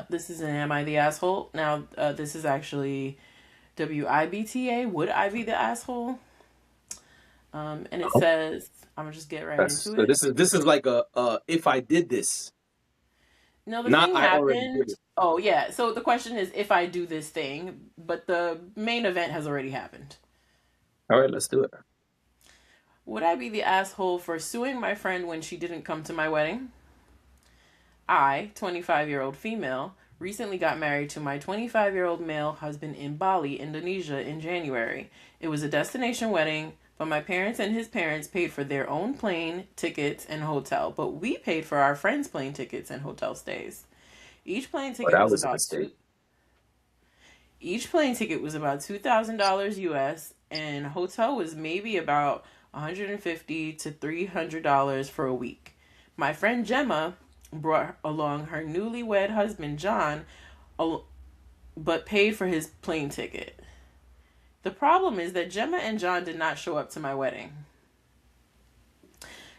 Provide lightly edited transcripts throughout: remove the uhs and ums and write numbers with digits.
This is an Am I the Asshole? Now, this is actually WIBTA. Would I be the asshole? And it says, I'm gonna just get right That's into so. it. This is like a if I did this, No, the not thing I already did happened. it. Oh, yeah. So the question is if I do this thing, but the main event has already happened. All right, let's do it. Would I be the asshole for suing my friend when she didn't come to my wedding? I, 25-year-old female, recently got married to my 25-year-old male husband in Bali, Indonesia in January. It was a destination wedding, but my parents and his parents paid for their own plane tickets and hotel, but we paid for our friends' plane tickets and hotel stays. Each plane But ticket that was was a about mistake. two each plane ticket was about $2,000 US and hotel was maybe about $150 to $300 for a week. My friend Gemma brought along her newlywed husband John, but paid for his plane ticket. The problem is that Gemma and John did not show up to my wedding.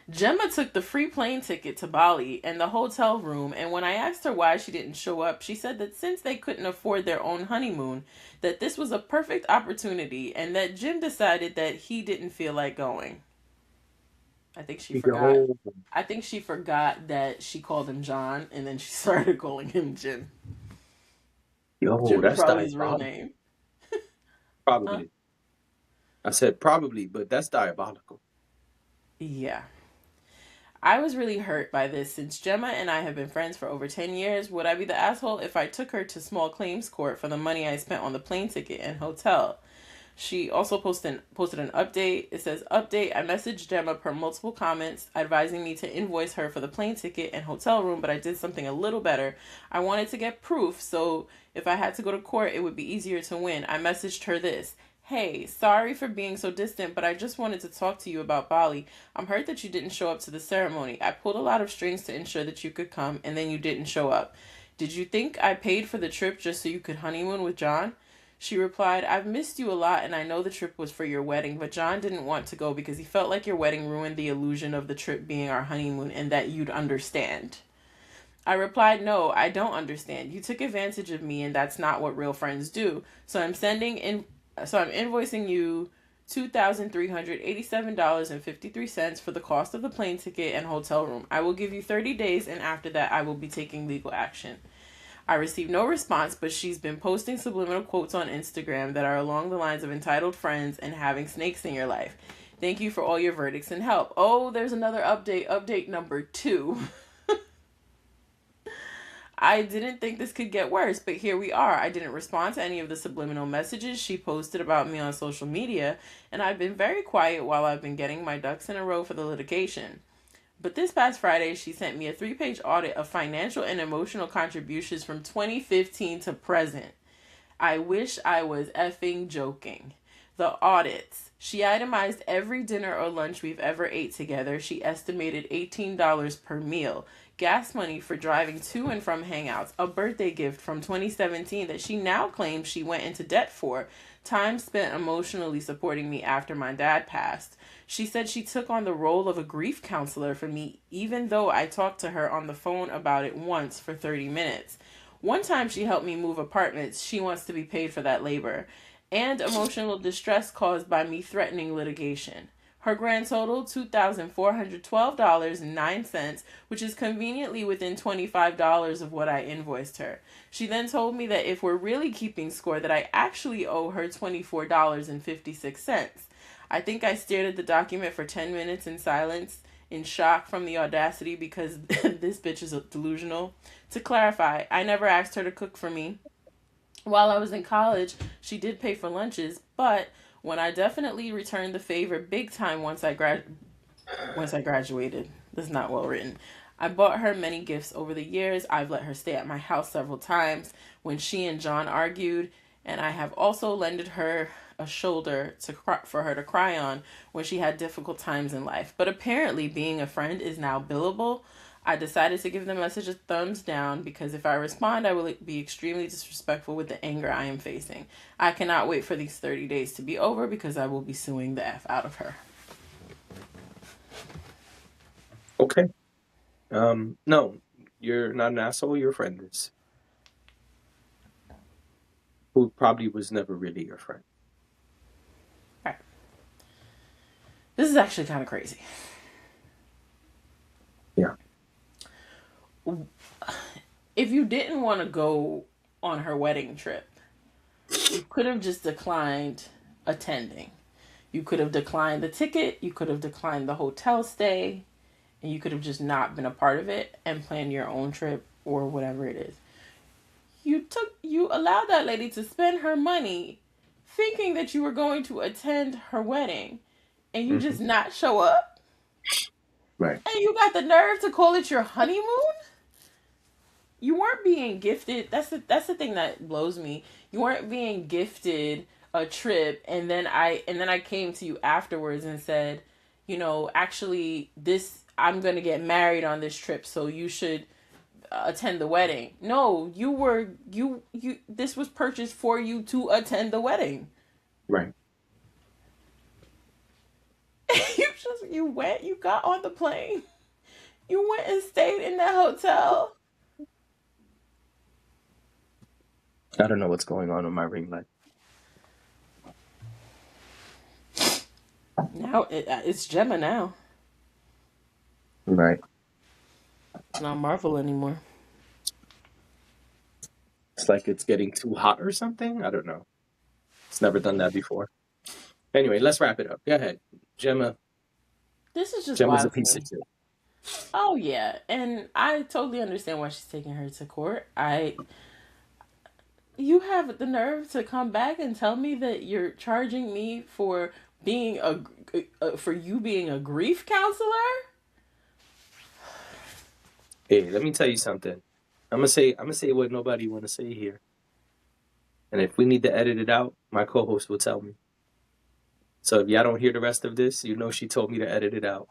Gemma took the free plane ticket to Bali and the hotel room, and when I asked her why she didn't show up, she said that since they couldn't afford their own honeymoon, that this was a perfect opportunity and that Jim decided that he didn't feel like going. I think she forgot. Yo, I think she forgot that she called him John and then she started calling him Jim. yo, Jim is that's probably his real diabolical. name. Huh? Probably. I said probably, but that's diabolical. Yeah. I was really hurt by this since Gemma and I have been friends for over 10 years. Would I be the asshole if I took her to small claims court for the money I spent on the plane ticket and hotel? She also posted an update. It says, update, I messaged Gemma per multiple comments advising me to invoice her for the plane ticket and hotel room, but I did something a little better. I wanted to get proof, so if I had to go to court, it would be easier to win. I messaged her this. Hey, sorry for being so distant, but I just wanted to talk to you about Bali. I'm hurt that you didn't show up to the ceremony. I pulled a lot of strings to ensure that you could come, and then you didn't show up. Did you think I paid for the trip just so you could honeymoon with John? She replied, I've missed you a lot and I know the trip was for your wedding, but John didn't want to go because he felt like your wedding ruined the illusion of the trip being our honeymoon and that you'd understand. I replied, no, I don't understand. You took advantage of me and that's not what real friends do. So I'm invoicing you $2,387.53 for the cost of the plane ticket and hotel room. I will give you 30 days and after that I will be taking legal action. I received no response, but she's been posting subliminal quotes on Instagram that are along the lines of entitled friends and having snakes in your life. Thank you for all your verdicts and help. Oh, there's another update. Update number 2. I didn't think this could get worse, but here we are. I didn't respond to any of the subliminal messages she posted about me on social media, and I've been very quiet while I've been getting my ducks in a row for the litigation. But this past Friday, she sent me a 3-page audit of financial and emotional contributions from 2015 to present. I wish I was effing joking. The audits. She itemized every dinner or lunch we've ever ate together. She estimated $18 per meal. Gas money for driving to and from hangouts. A birthday gift from 2017 that she now claims she went into debt for. Time spent emotionally supporting me after my dad passed. She said she took on the role of a grief counselor for me, even though I talked to her on the phone about it once for 30 minutes. One time she helped me move apartments. She wants to be paid for that labor. And emotional distress caused by me threatening litigation. Her grand total, $2,412.09, which is conveniently within $25 of what I invoiced her. She then told me that if we're really keeping score, that I actually owe her $24.56. I think I stared at the document for 10 minutes in silence, in shock from the audacity because this bitch is delusional. To clarify, I never asked her to cook for me. While I was in college, she did pay for lunches, but when I definitely returned the favor big time once I graduated. This is not well written. I bought her many gifts over the years. I've let her stay at my house several times when she and John argued, and I have also lended her a shoulder for her to cry on when she had difficult times in life. But apparently, being a friend is now billable. I decided to give the message a thumbs down because if I respond, I will be extremely disrespectful with the anger I am facing. I cannot wait for these 30 days to be over because I will be suing the F out of her. Okay. No, you're not an asshole. Your friend is. who probably was never really your friend. All right. This is actually kind of crazy. Yeah. If you didn't want to go on her wedding trip, you could have just declined attending. You could have declined the ticket, you could have declined the hotel stay, and you could have just not been a part of it and planned your own trip or whatever it is. You allowed that lady to spend her money thinking that you were going to attend her wedding and you Mm-hmm. just not show up? Right. And you got the nerve to call it your honeymoon? You weren't being gifted. That's the thing that blows me. You weren't being gifted a trip, and then I came to you afterwards and said, actually, this I'm gonna get married on this trip, so you should attend the wedding. No, you. This was purchased for you to attend the wedding. Right. You got on the plane, you went and stayed in that hotel. I don't know what's going on with my ring light. Now it's Gemma now. Right. It's not Marvel anymore. It's like it's getting too hot or something. I don't know. It's never done that before. Anyway, let's wrap it up. Go ahead. This is just Gemma's a wild to piece of me. shit. Oh yeah, and I totally understand why she's taking her to court. You have the nerve to come back and tell me that you're charging me for for you being a grief counselor? Hey, let me tell you something. I'm gonna say what nobody want to say here. And if we need to edit it out, my co-host will tell me. So if y'all don't hear the rest of this, she told me to edit it out.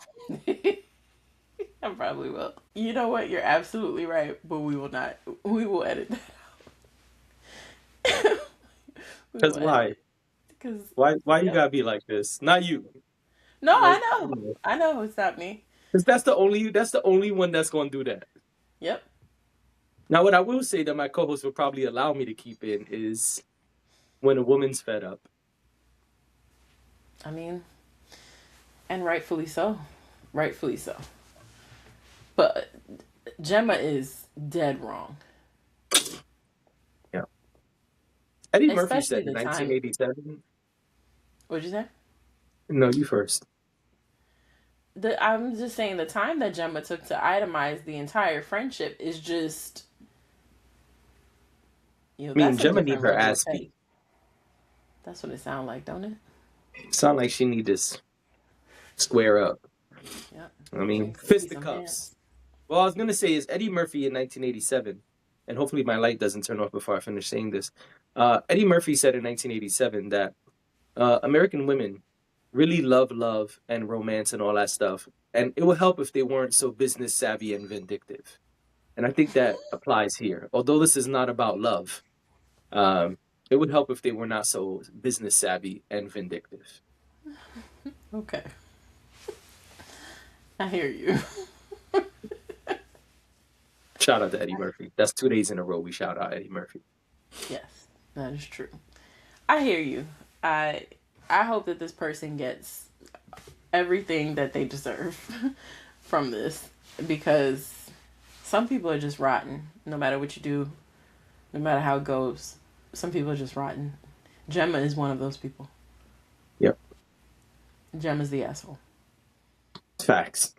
I probably will. You know what? You're absolutely right, but we will not. We will edit that out. Because why? Because Why you gotta be like this? Not you. No, Like, I know it's not me. because that's the only one that's gonna do that. Yep. Now, what I will say that my co-host will probably allow me to keep in is when a woman's fed up. I mean, and rightfully so. Rightfully so. But Gemma is dead wrong. Yeah. Eddie Murphy Especially said in the time. 1987. What'd you say? No, you first. I'm just saying the time that Gemma took to itemize the entire friendship is just, I mean, that's a Gemma need different her level of ass beat. petty. That's what it sounds like, don't it? Sound like she need to square up. Yep. I mean, Needs to see some fisticuffs. Well, I was gonna say is Eddie Murphy in 1987, and hopefully my light doesn't turn off before I finish saying this. Eddie Murphy said in 1987 that American women really love love and romance and all that stuff, and it would help if they weren't so business savvy and vindictive. And I think that applies here. Although this is not about love, it would help if they were not so business savvy and vindictive. Okay. I hear you. Shout out to Eddie Murphy. That's 2 days in a row we shout out Eddie Murphy. Yes, that is true. I hear you. I I hope that this person gets everything that they deserve from this, because some people are just rotten. No matter what you do, no matter how it goes, some people are just rotten. Gemma is one of those people. Yep. Gemma's the asshole. Facts.